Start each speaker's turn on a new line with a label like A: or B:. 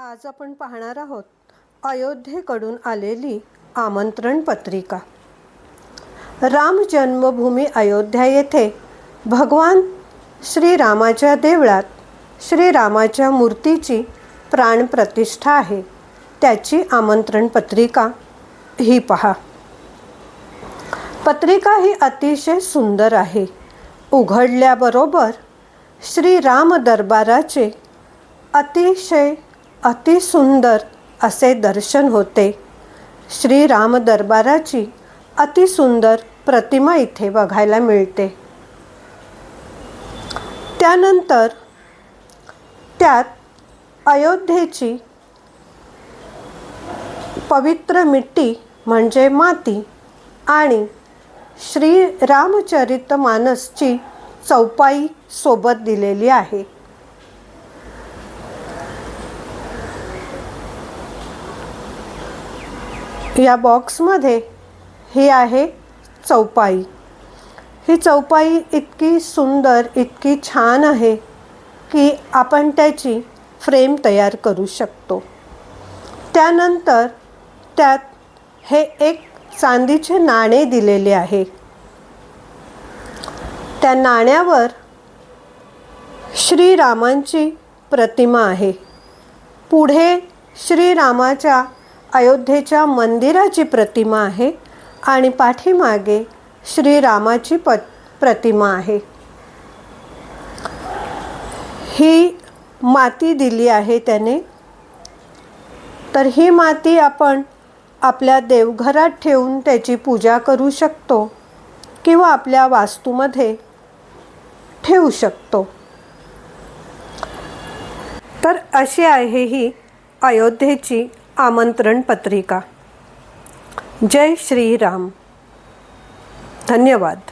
A: आज आपण पाहणार आहोत अयोध्येकडून आलेली आमंत्रण पत्रिका। राम जन्मभूमी अयोध्या येथे भगवान श्रीरामाच्या देवळात श्रीरामाच्या मूर्तीची प्राणप्रतिष्ठा आहे। त्याची आमंत्रण पत्रिका ही पहा। पत्रिका ही अतिशय सुंदर आहे। उघडल्याबरोबर श्रीराम दरबाराचे अतिसुंदर असे दर्शन होते। श्रीराम दरबाराची अतिसुंदर प्रतिमा इथे बघायला मिळते। त्यानंतर त्यात अयोध्येची पवित्र मिट्टी म्हणजे माती आणि श्री रामचरितमानसची चौपाई सोबत दिलेली आहे। या बॉक्समध्ये ही आहे चौपाई। ही चौपाई इतकी सुंदर इतकी छान आहे की आपण त्याची फ्रेम तयार करू शकतो। त्यानंतर त्यात हे एक चांदीचे नाणे दिलेले आहे। त्या नाण्यावर श्रीरामांची प्रतिमा आहे। पुढे श्रीरामाच्या अयोध्येच्या मंदिराची प्रतिमा आहे आणि पाठीमागे श्रीरामाची प्रतिमा आहे। ही माती दिली आहे त्याने। तर ही माती आपण आपल्या देवघरात ठेवून त्याची पूजा करू शकतो किंवा आपल्या वास्तूमध्ये ठेवू शकतो। तर अशी आहे ही अयोध्येची आमंत्रण पत्रिका। जय श्रीराम। धन्यवाद।